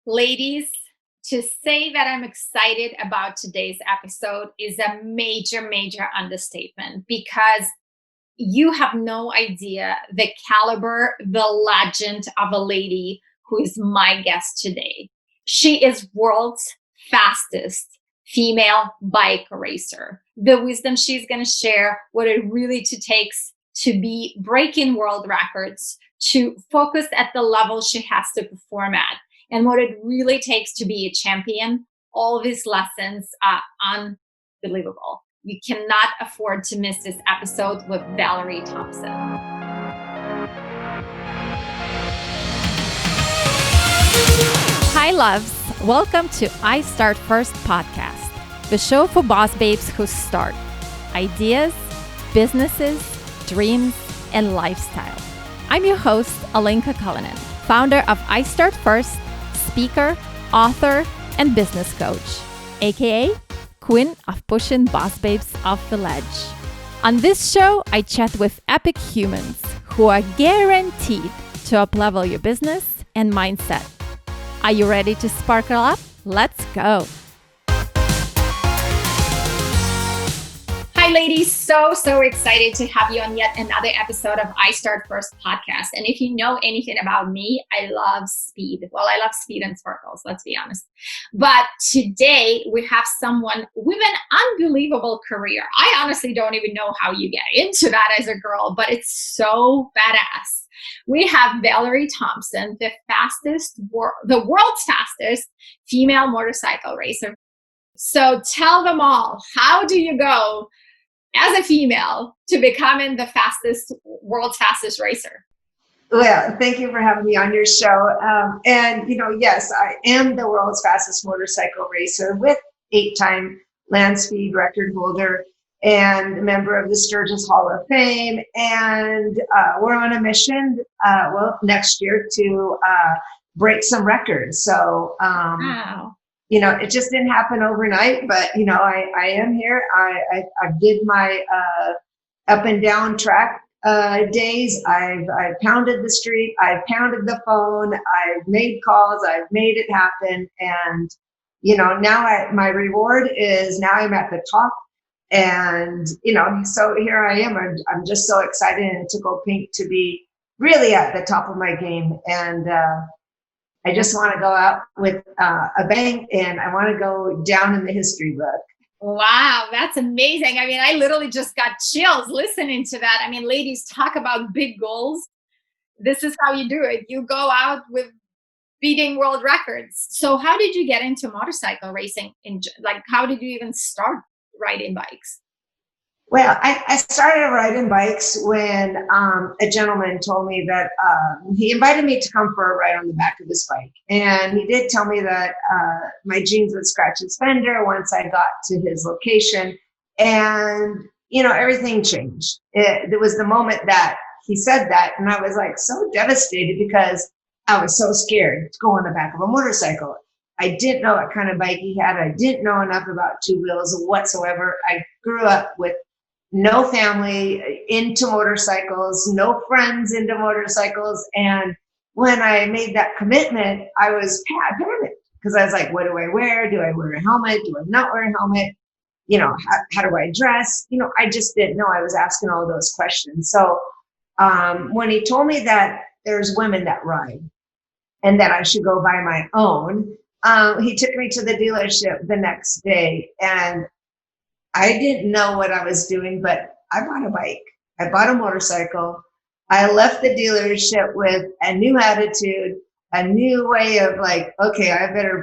Ladies, to say that I'm excited about today's episode is a major, major understatement because you have no idea the caliber, the legend of a lady who is my guest today. She is world's fastest female bike racer. The wisdom she's going to share, what it really takes to be breaking world records, to focus at the level she has to perform at, and what it really takes to be a champion. All these lessons are unbelievable. You cannot afford to miss this episode with Valerie Thompson. Hi, loves. Welcome to I Start First podcast, the show for boss babes who start ideas, businesses, dreams, and lifestyle. I'm your host, Alenka Cullinan, founder of I Start First, speaker, author, and business coach, aka Queen of Pushing Boss Babes off the ledge. On this show, I chat with epic humans who are guaranteed to uplevel your business and mindset. Are you ready to sparkle up? Let's go. Hi, ladies. So excited to have you on yet another episode of I Start First podcast. And if you know anything about me, I love speed. Well, I love speed and sparkles, let's be honest. But today we have someone with an unbelievable career. I honestly don't even know how you get into that as a girl, but it's so badass. We have Valerie Thompson, the world's fastest female motorcycle racer. So tell them all, how do you go as a female to becoming the world's fastest racer? Well, thank you for having me on your show. Yes, I am the world's fastest motorcycle racer with 8-time land speed record holder and a member of the Sturgis Hall of Fame. And we're on a mission, next year to break some records. So, Wow. It just didn't happen overnight, but, I am here. I did my up and down track days. I've pounded the street. I've pounded the phone. I've made calls. I've made it happen. And, now my reward is now I'm at the top. And, so here I am. I'm just so excited and tickled pink to be really at the top of my game. And, I just want to go out with a bang, and I want to go down in the history book. Wow, that's amazing. I mean, I literally just got chills listening to that. I mean, ladies, talk about big goals. This is how you do it. You go out with beating world records. So how did you get into motorcycle racing? How did you even start riding bikes? Well, I started riding bikes when a gentleman told me that he invited me to come for a ride on the back of his bike. And he did tell me that my jeans would scratch his fender once I got to his location. And, everything changed. It was the moment that he said that. And I was like so devastated because I was so scared to go on the back of a motorcycle. I didn't know what kind of bike he had. I didn't know enough about two wheels whatsoever. I grew up with no family into motorcycles, no friends into motorcycles. And when I made that commitment, I was panicked because I was like, what do I wear? Do I wear a helmet? Do I not wear a helmet? How do I dress? I just didn't know. I was asking all those questions. So when he told me that there's women that ride and that I should go buy my own, he took me to the dealership the next day, and I didn't know what I was doing, but I bought a bike. I bought a motorcycle. I left the dealership with a new attitude, a new way of like, okay, I better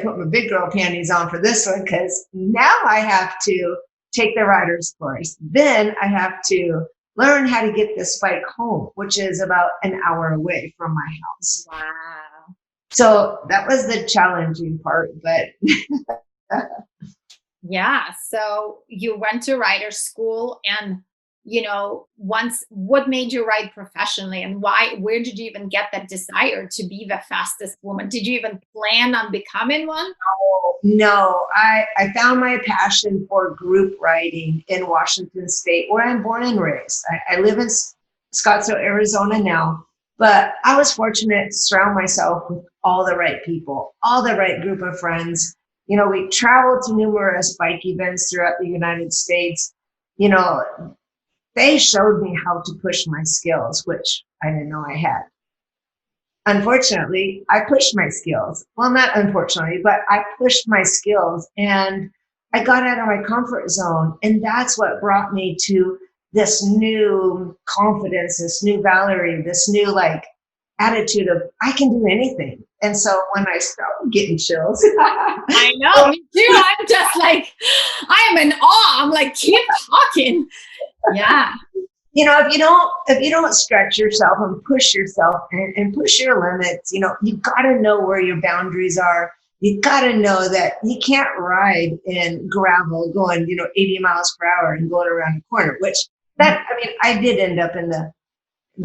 put my big girl panties on for this one, because now I have to take the rider's course. Then I have to learn how to get this bike home, which is about an hour away from my house. Wow. So that was the challenging part, but Yeah. So you went to rider school, and, what made you ride professionally, and where did you even get that desire to be the fastest woman? Did you even plan on becoming one? No, I found my passion for group riding in Washington State, where I'm born and raised. I live in Scottsdale, Arizona now, But I was fortunate to surround myself with all the right people, all the right group of friends. You know, we traveled to numerous bike events throughout the United States. You know, they showed me how to push my skills, which I didn't know I had. Unfortunately, I pushed my skills. Well, not unfortunately, but I pushed my skills and I got out of my comfort zone. And that's what brought me to this new confidence, this new Valerie, this new like attitude of I can do anything. And so when I started getting chills, I know, me too. I'm just like, I am in awe. I'm like, keep talking. Yeah. you know, if you don't stretch yourself and push yourself and push your limits, you know, you got to know where your boundaries are. You got to know that you can't ride in gravel going, 80 miles per hour and going around a corner, which I did end up in the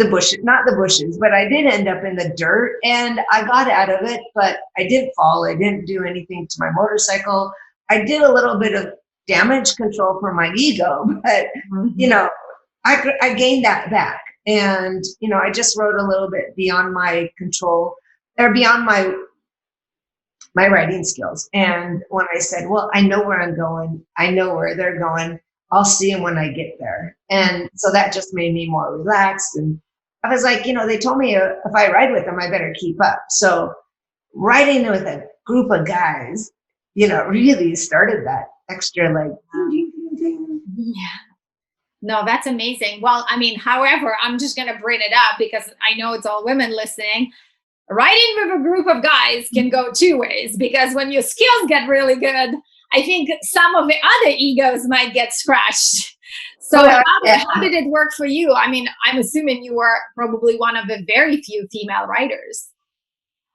bushes, not the bushes, but I did end up in the dirt and I got out of it, but I didn't fall. I didn't do anything to my motorcycle. I did a little bit of damage control for my ego, but I gained that back. And, I just rode a little bit beyond my control or beyond my riding skills. And when I said, well, I know where I'm going, I know where they're going, I'll see them when I get there. And so that just made me more relaxed. And I was like, they told me if I ride with them, I better keep up. So riding with a group of guys, really started that extra like, ding, ding, ding. Yeah. No, that's amazing. Well, however, I'm just going to bring it up because I know it's all women listening. Riding with a group of guys can go two ways because when your skills get really good, I think some of the other egos might get scratched. So how did it work for you? I'm assuming you were probably one of the very few female riders.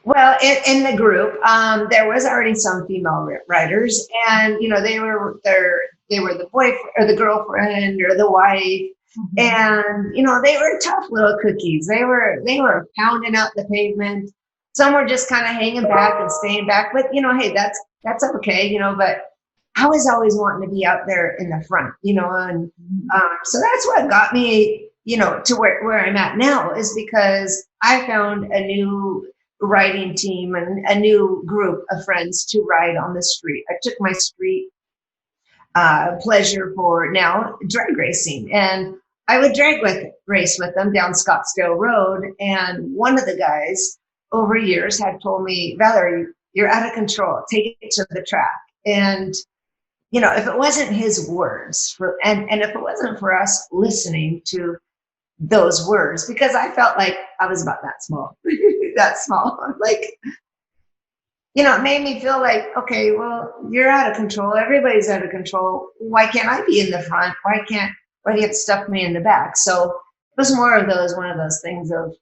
Well, in the group, there was already some female riders, and they were the boyfriend or the girlfriend or the wife, and they were tough little cookies. They were pounding out the pavement. Some were just kind of hanging back and staying back, but hey, that's okay, but I was always wanting to be out there in the front, and so that's what got me, to where I'm at now is because I found a new riding team and a new group of friends to ride on the street. I took my street pleasure for now drag racing, and I would race with them down Scottsdale Road. And one of the guys over years had told me, Valerie, you're out of control. Take it to the track. And if it wasn't his words and if it wasn't for us listening to those words, because I felt like I was about that small, like, it made me feel like, okay, well, you're out of control. Everybody's out of control. Why can't I be in the front? Why do you have to stuff me in the back? So it was more of one of those things of,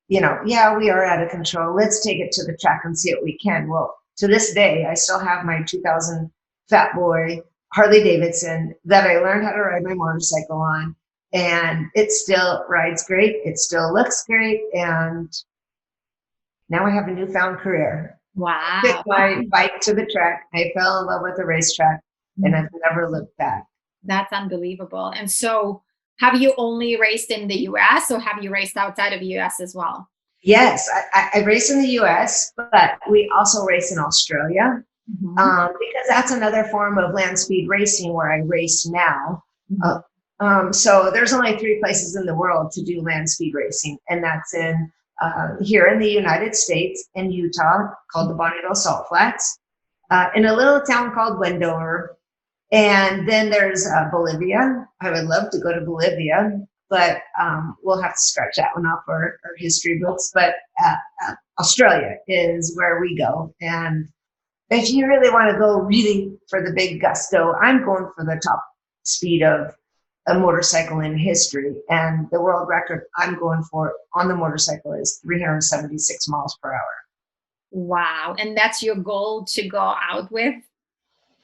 yeah, we are out of control. Let's take it to the track and see what we can. Well, to this day, I still have my 2000 Fat Boy Harley Davidson that I learned how to ride my motorcycle on, and it still rides great. It still looks great, and now I have a newfound career. Wow! Took my bike to the track. I fell in love with the racetrack, and I've never looked back. That's unbelievable. And so, have you only raced in the U.S. or have you raced outside of the U.S. as well? Yes, I race in the U.S., but we also race in Australia. Because that's another form of land speed racing where I race now. So there's only 3 places in the world to do land speed racing, and that's in here in the United States, in Utah, called the Bonneville Salt Flats, in a little town called Wendover, and then there's Bolivia. I would love to go to Bolivia, but we'll have to scratch that one off our history books. But Australia is where we go, and if you really want to go really for the big gusto, I'm going for the top speed of a motorcycle in history. And the world record I'm going for on the motorcycle is 376 miles per hour. Wow. And that's your goal to go out with?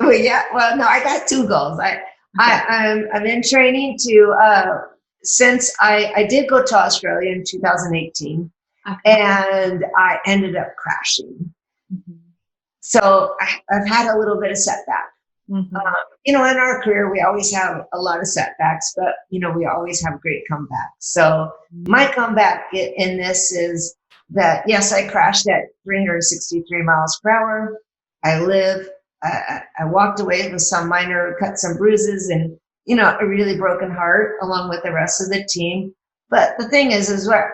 Well, yeah. Well, no, I got 2 goals. I'm in training to, since I did go to Australia in 2018, and I ended up crashing. So I've had a little bit of setback. In our career, we always have a lot of setbacks, but, we always have great comebacks. So my comeback in this is that, yes, I crashed at 363 miles per hour. I walked away with some minor cuts and bruises and, a really broken heart along with the rest of the team. But the thing is what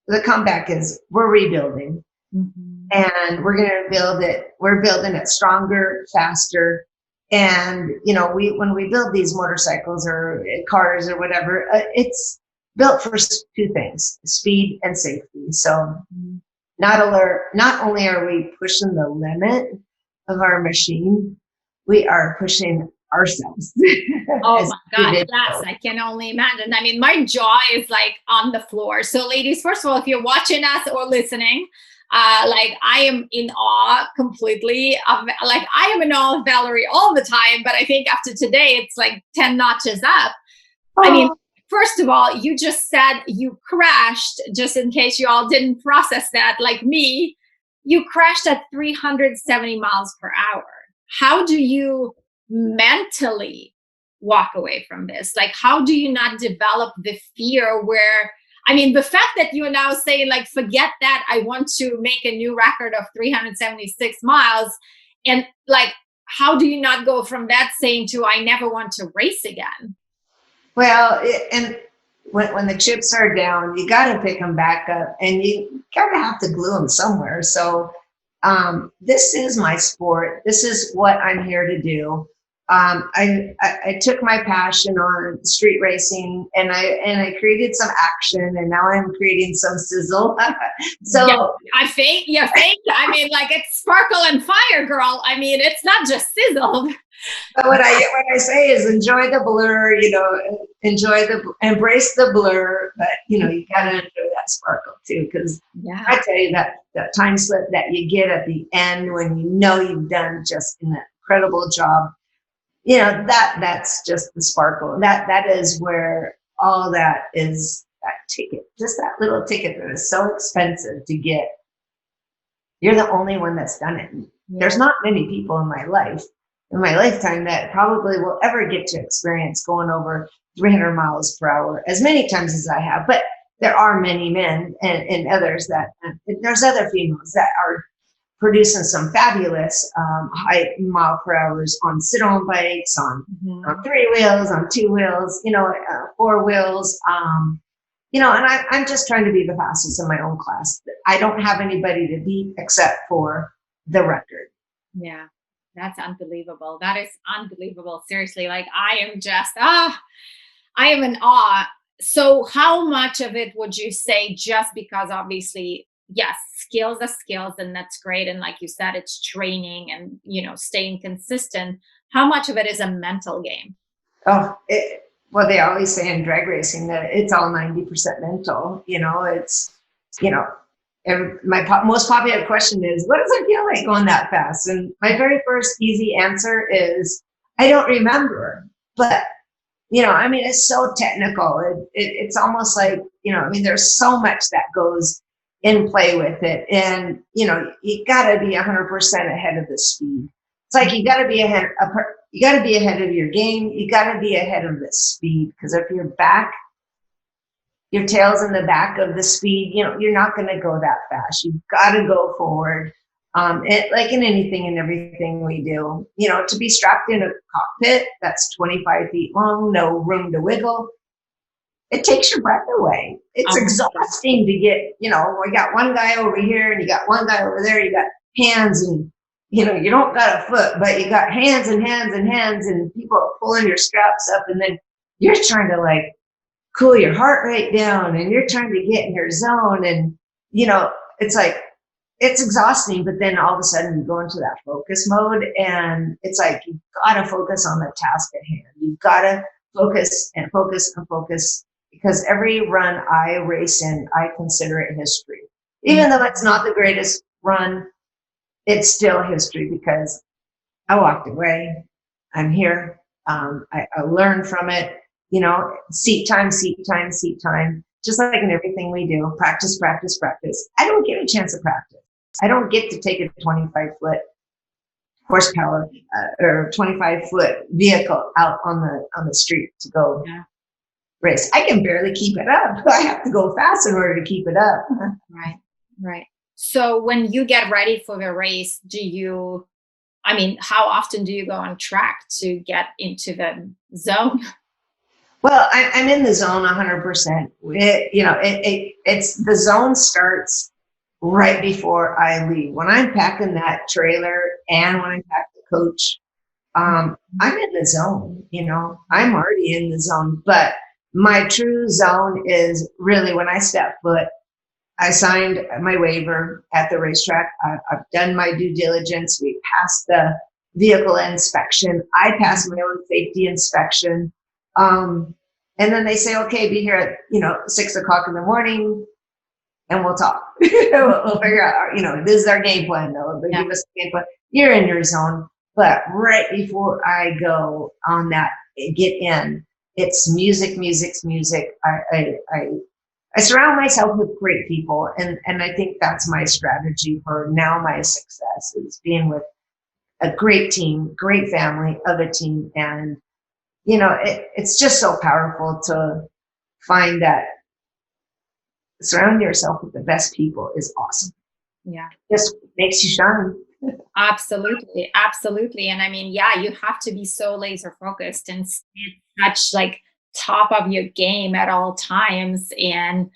the comeback is, we're rebuilding and we're going to build it. We're building it stronger, faster. And, when we build these motorcycles or cars or whatever, it's built for two things, speed and safety. So not only are we pushing the limit of our machine, we are pushing ourselves. Oh my God, yes, I can only imagine. I mean, my jaw is like on the floor. So ladies, first of all, if you're watching us or listening, I am in awe completely of, I am in awe of Valerie all the time, but I think after today, it's like 10 notches up. I mean, first of all, you just said you crashed, just in case you all didn't process that, like me, you crashed at 370 miles per hour. How do you mentally walk away from this? Like, how do you not develop the fear where, I mean, the fact that you are now saying, like, forget that, I want to make a new record of 376 miles. And like, how do you not go from that saying to, I never want to race again? Well, and when the chips are down, you got to pick them back up and you kind of have to glue them somewhere. So this is my sport. This is what I'm here to do. I took my passion on street racing and I created some action and now I'm creating some sizzle. So yeah, I think. I mean, like, it's sparkle and fire, girl. I mean, it's not just sizzle. But what I say is enjoy the blur, embrace the blur, but you gotta enjoy that sparkle too. Cause I tell you that time slip that you get at the end when you've done just an incredible job. That's just the sparkle. That is where all that is, that ticket, just that little ticket that is so expensive to get. You're the only one that's done it. There's not many people in my lifetime that probably will ever get to experience going over 300 miles per hour as many times as I have. But there are many men and others that, there's other females that are producing some fabulous high mile per hours on sit-on bikes, on 3 wheels, on 2 wheels, 4 wheels. And I'm just trying to be the fastest in my own class. I don't have anybody to beat except for the record. Yeah, that's unbelievable. That is unbelievable. Seriously, like, I am just, I am in awe. So how much of it would you say, just because obviously, yes, skills are skills and that's great. And like you said, it's training and, staying consistent. How much of it is a mental game? Well, they always say in drag racing that it's all 90% mental. It's, and my most popular question is, what does it feel like going that fast? And my very first easy answer is, I don't remember. But, it's so technical. It's almost like, there's so much that goes in play with it. And, you gotta be 100% ahead of the speed. It's like, you gotta be ahead of your game. You gotta be ahead of the speed. Because if you're back, your tail's in the back of the speed, you're not going to go that fast. You've got to go forward. Like in anything and everything we do, to be strapped in a cockpit that's 25 feet long, no room to wiggle, it takes your breath away. It's exhausting to get, we got one guy over here and you got one guy over there, you got hands and, you don't got a foot, but you got hands and hands and hands and people pulling your straps up, and then you're trying to like cool your heart rate down and you're trying to get in your zone. And, it's like, it's exhausting, but then all of a sudden you go into that focus mode and it's like, you've got to focus on the task at hand. You've got to focus and focus and focus, because every run I race in, I consider it history. Even though it's not the greatest run, it's still history because I walked away. I'm here. I learned from it. Seat time, just like in everything we do, practice. I don't get a chance to practice. I don't get to take a 25-foot horsepower or 25-foot vehicle out on the street to go race. I can barely keep it up. I have to go fast in order to keep it up. Right, right. So when you get ready for the race, how often do you go on track to get into the zone? Well, I'm in the zone 100%. It's the zone starts right before I leave. When I'm packing that trailer and when I pack the coach, I'm in the zone. I'm already in the zone. But my true zone is really when I step foot. I signed my waiver at the racetrack. I've done my due diligence. We passed the vehicle inspection. I passed my own safety inspection. And then they say, okay, be here at, 6:00 in the morning and we'll talk. We'll figure out, this is our game plan though. They give us a game plan. You're in your zone. But right before I go on that, get in, it's music. I surround myself with great people, and I think that's my strategy for now. My success is being with a great team, great family of a team, and it's just so powerful to find that surrounding yourself with the best people is awesome. Yeah, just makes you shine. Absolutely, and you have to be so laser focused and stay such top of your game at all times, and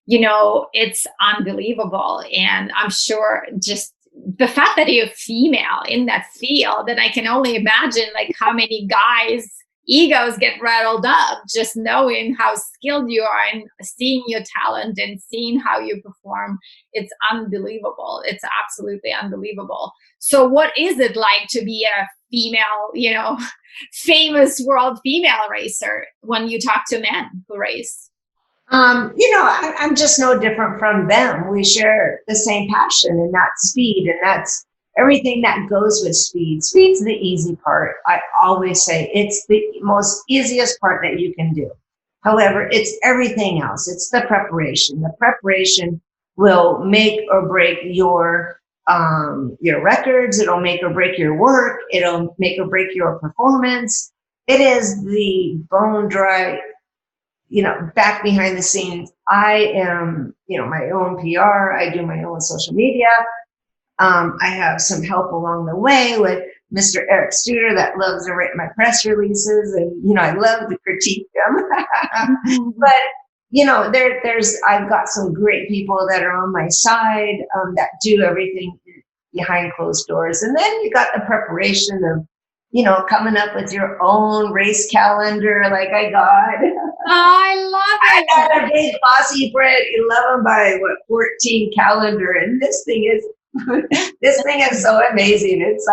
it's unbelievable. And I'm sure just the fact that you're female in that field, and I can only imagine how many guys egos get rattled up just knowing how skilled you are and seeing your talent and seeing how you perform. It's unbelievable. It's absolutely unbelievable. So what is it like to be a female, famous world female racer when you talk to men who race? I'm just no different from them. We share the same passion, and that's speed, and that's everything that goes with speed. Speed's the easy part. I always say it's the most easiest part that you can do. However, it's everything else. It's the preparation. The preparation will make or break your records. It'll make or break your work. It'll make or break your performance. It is the bone dry, back behind the scenes. I am, my own PR. I do my own social media. I have some help along the way with Mr. Eric Studer that loves to write my press releases, and I love to critique them. But I've got some great people that are on my side that do everything behind closed doors, and then you got the preparation of coming up with your own race calendar, like I got. I love it. I got a big glossy print 11 by 14 calendar, and this thing is so amazing. It's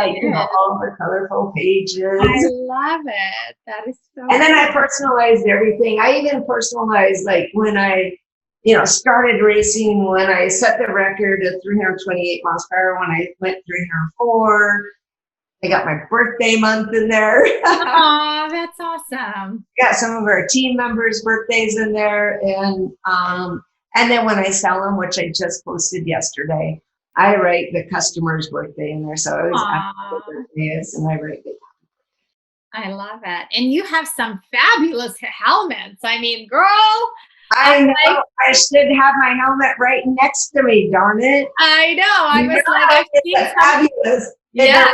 all the colorful pages. I love it. That is so And then I personalized everything. I even personalized when I started racing, when I set the record at 328 miles per hour, when I went 304. I got my birthday month in there. Oh, that's awesome. Got some of our team members' birthdays in there, and then when I sell them, which I just posted yesterday, I write the customer's birthday in there. So it was after the birthdays, and I write it. I love it. And you have some fabulous helmets. Girl. I know. I should have my helmet right next to me, darn it. I know. I was I've seen fabulous. Yeah.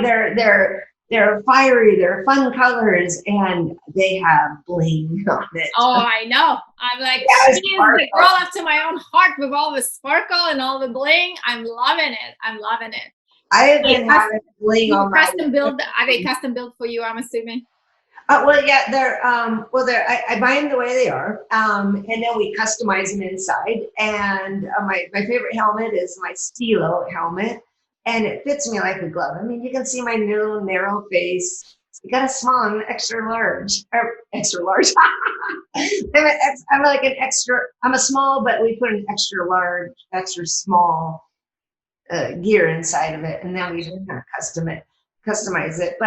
They're right. They're fiery. They're fun colors, and they have bling on it. Oh, I know. I'm she is the girl after my own heart with all the sparkle and all the bling. I'm loving it. I have been having bling on my custom build. Are they custom built for you? I'm assuming. They're I buy them the way they are, and then we customize them inside. And my favorite helmet is my Stilo helmet, and it fits me like a glove. You can see my new narrow face. You got a small, I'm extra large. I'm like an extra. I'm a small, but we put an extra large, extra small gear inside of it, and then we just kind of customize it,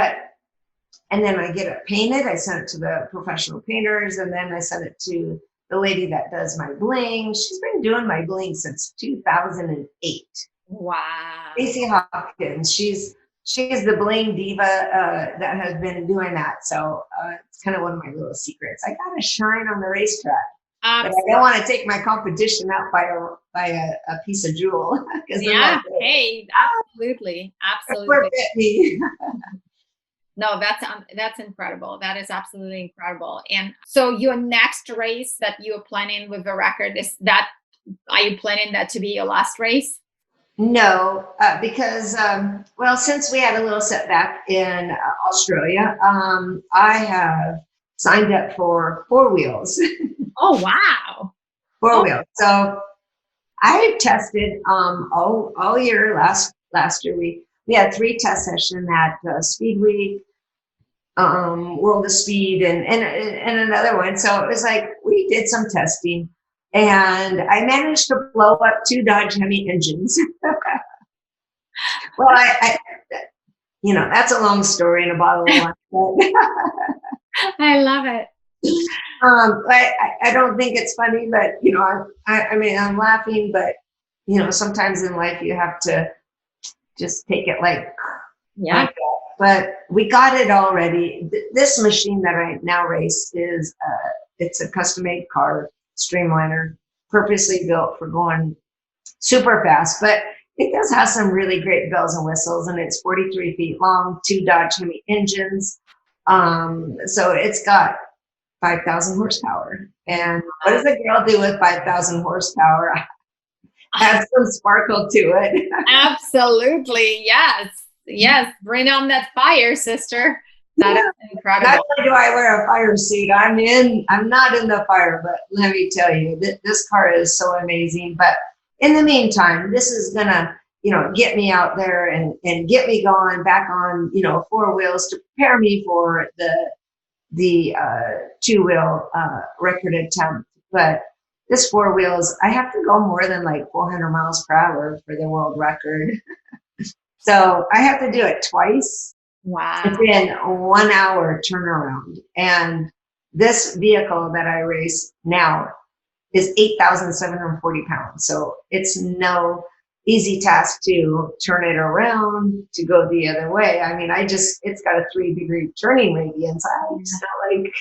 And then I get it painted. I send it to the professional painters, and then I send it to the lady that does my bling. She's been doing my bling since 2008. Wow. Stacey Hopkins. She's she's the bling diva that has been doing that. So it's kind of one of my little secrets. I got to shine on the racetrack, but I don't want to take my competition out by a piece of jewel. Yeah. Hey, absolutely. Absolutely. Me. No, that's incredible. That is absolutely incredible. And so your next race that you're planning with the record, are you planning that to be your last race? No, because, well, since we had a little setback in Australia, I have signed up for 4 wheels. Oh, wow. 4 wheels. So I tested all year. Last year we had 3 test sessions at Speed Week, World of Speed, and another one. So it was like we did some testing. And I managed to blow up 2 Dodge Hemi engines. Well, I that's a long story in a bottle of wine. I love it. I don't think it's funny, but I mean, I'm laughing, but sometimes in life you have to just take it like that. But we got it already. This machine that I now race is it's a custom-made car. Streamliner, purposely built for going super fast, but it does have some really great bells and whistles, and it's 43 feet long, 2 Dodge Hemi engines. So it's got 5,000 horsepower. And what does a girl do with 5,000 horsepower? Add some sparkle to it. Absolutely. Yes. Bring on that fire, sister. That is incredible. Not only do I wear a fire suit, I'm not in the fire, but let me tell you, this car is so amazing. But in the meantime, this is gonna, get me out there and get me going back on, 4 wheels to prepare me for the 2-wheel record attempt. But this 4 wheels, I have to go more than like 400 miles per hour for the world record. So I have to do it twice. Wow. It's been a 1 hour turnaround. And this vehicle that I race now is 8,740 pounds. So it's no easy task to turn it around, to go the other way. I mean, it's got a 3-degree turning radius. It's not like,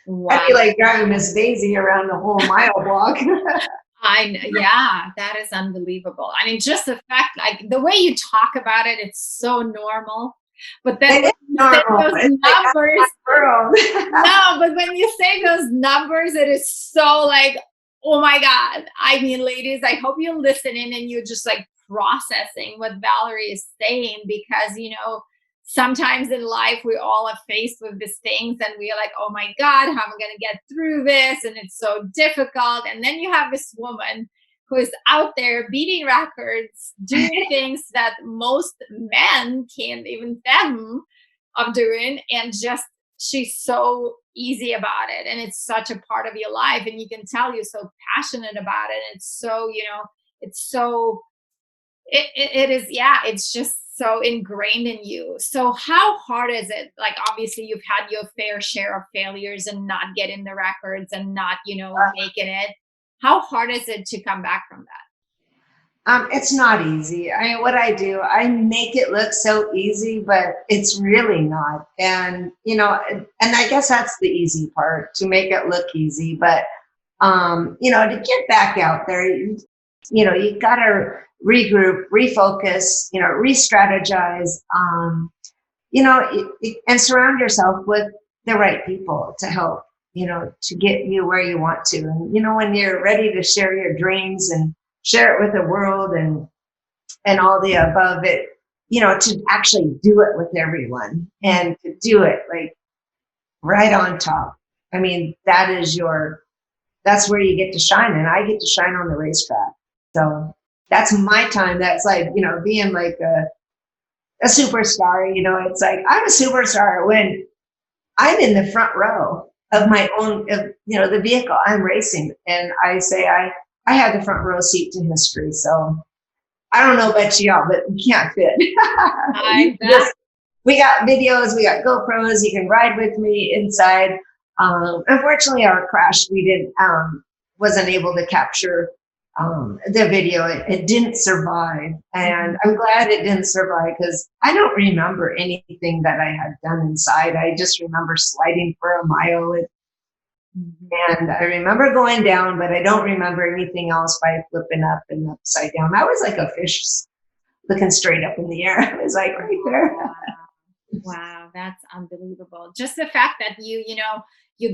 wow. I feel like driving Miss Daisy around the whole mile block. That is unbelievable. I mean, just the fact, like the way you talk about it, it's so normal. But then those numbers, no, but when you say those numbers, it is so like, oh my God. I mean, ladies, I hope you're listening and you're just like processing what Valerie is saying, because, sometimes in life we all are faced with these things and we are like, oh my God, how am I going to get through this? And it's so difficult. And then you have this woman who is out there beating records, doing things that most men can't even fathom of doing. And just, she's so easy about it. And it's such a part of your life. And you can tell you're so passionate about it. And it's so, it's just so ingrained in you. So how hard is it? Like, obviously you've had your fair share of failures and not getting the records and not, making it. How hard is it to come back from that? It's not easy. I mean, what I do, I make it look so easy, but it's really not. And, and I guess that's the easy part, to make it look easy. But, to get back out there, you got to regroup, refocus, re-strategize, and surround yourself with the right people to help, to get you where you want to. And, when you're ready to share your dreams and share it with the world and all the above it, to actually do it with everyone and to do it like right on top. I mean, that's where you get to shine. And I get to shine on the racetrack. So that's my time. That's like, being like a superstar, it's like I'm a superstar when I'm in the front row of my own, the vehicle I'm racing. And I say, I have the front row seat to history. So I don't know about y'all, but you can't fit. We got videos, we got GoPros, you can ride with me inside. Unfortunately, our crash, wasn't able to capture the video. It didn't survive. And I'm glad it didn't survive because I don't remember anything that I had done inside. I just remember sliding for a mile. And I remember going down, but I don't remember anything else by flipping up and upside down. I was like a fish looking straight up in the air. I was like right there. Wow, that's unbelievable. Just the fact that you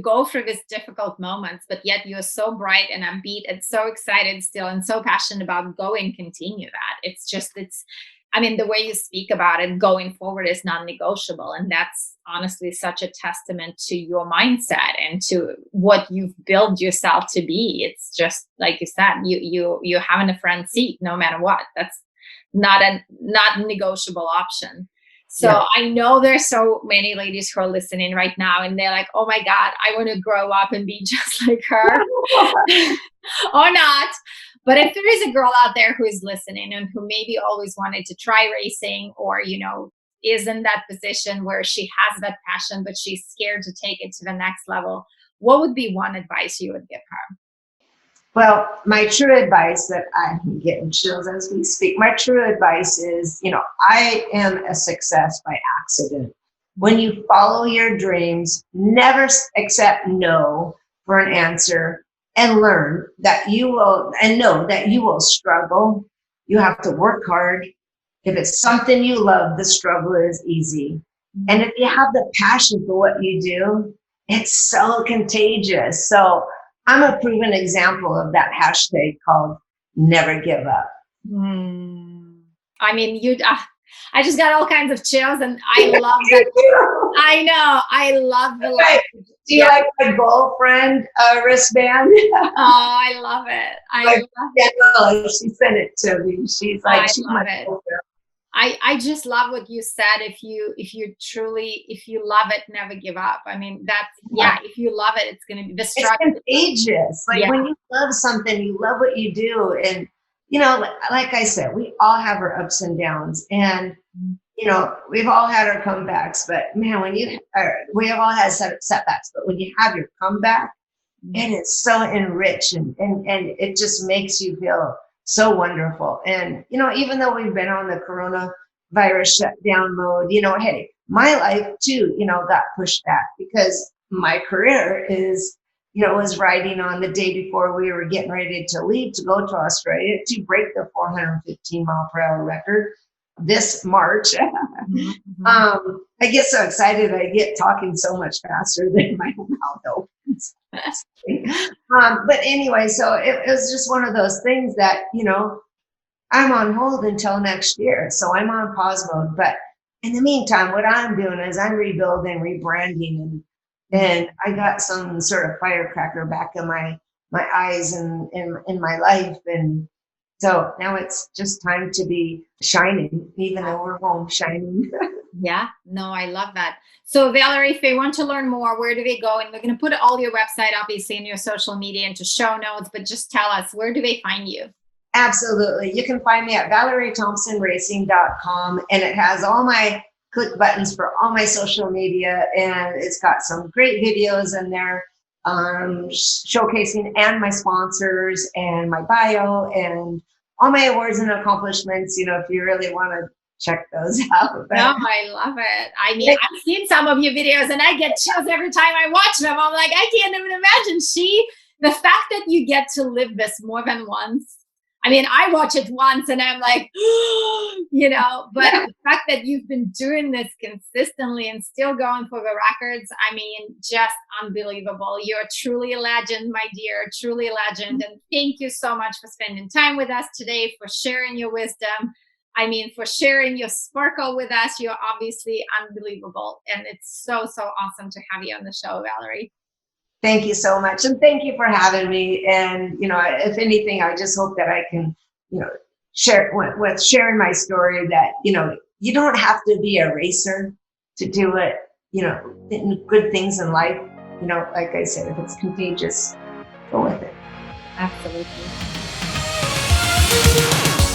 go through these difficult moments, but yet you're so bright and upbeat and so excited still and so passionate about continue that. The way you speak about it going forward is non-negotiable. And that's honestly such a testament to your mindset and to what you've built yourself to be. It's just like you said, you're having a front seat no matter what. That's not a negotiable option. So yeah. I know there's so many ladies who are listening right now and they're like, oh my God, I want to grow up and be just like her or not. But if there is a girl out there who is listening and who maybe always wanted to try racing or, is in that position where she has that passion, but she's scared to take it to the next level, what would be one advice you would give her? Well, my true advice that I'm getting chills as we speak, my true advice is, I am a success by accident. When you follow your dreams, never accept no for an answer and learn that you will, and know that you will struggle. You have to work hard. If it's something you love, the struggle is easy. And if you have the passion for what you do, it's so contagious. So I'm a proven example of that hashtag called never give up. I just got all kinds of chills and I love that. I know. I love the life. Do you like my girlfriend wristband? Oh, I love it. She sent it to me. She's like, I love it. I just love what you said. If you love it, never give up. If you love it, it's going to be the struggle. It's contagious. When you love something, you love what you do. And, like I said, we all have our ups and downs and, we've all had our comebacks, but man, we have all had setbacks, but when you have your comeback, it is so enriching and it just makes you feel so wonderful. And, even though we've been on the coronavirus shutdown mode, hey, my life too, got pushed back because my career was riding on the day before we were getting ready to leave to go to Australia to break the 415 mile per hour record this March. I get so excited. I get talking so much faster than my mouth opens. But anyway, so it was just one of those things that, I'm on hold until next year. So I'm on pause mode. But in the meantime, what I'm doing is I'm rebuilding, rebranding, and I got some sort of firecracker back in my eyes and in my life. And so now it's just time to be shining, even though we're home shining. Yeah, no, I love that. So Valerie, if they want to learn more, where do they go? And we're going to put all your website, obviously, in your social media into show notes, but just tell us, where do they find you? Absolutely. You can find me at ValerieThompsonRacing.com, and it has all my click buttons for all my social media, and it's got some great videos in there showcasing and my sponsors and my bio and all my awards and accomplishments, if you really want to check those out. No, I love it. I've seen some of your videos and I get chills every time I watch them. I'm like, I can't even imagine the fact that you get to live this more than once. I watch it once and I'm like, but the fact that you've been doing this consistently and still going for the records, just unbelievable. You're truly a legend, my dear, truly a legend. And thank you so much for spending time with us today, for sharing your wisdom. For sharing your sparkle with us. You're obviously unbelievable. And it's so, so awesome to have you on the show, Valerie. Thank you so much. And thank you for having me. And, if anything, I just hope that I can, share with sharing my story that, you don't have to be a racer to do it, good things in life. Like I said, if it's contagious, go with it. Absolutely.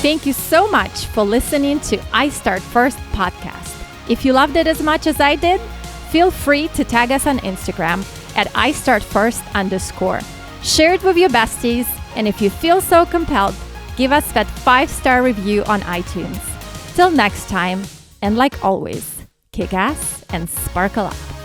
Thank you so much for listening to I Start First podcast. If you loved it as much as I did, feel free to tag us on Instagram at IStartFirst_. Share it with your besties And if you feel so compelled, give us that 5-star review on iTunes. Till next time, and like always, kick ass and sparkle up.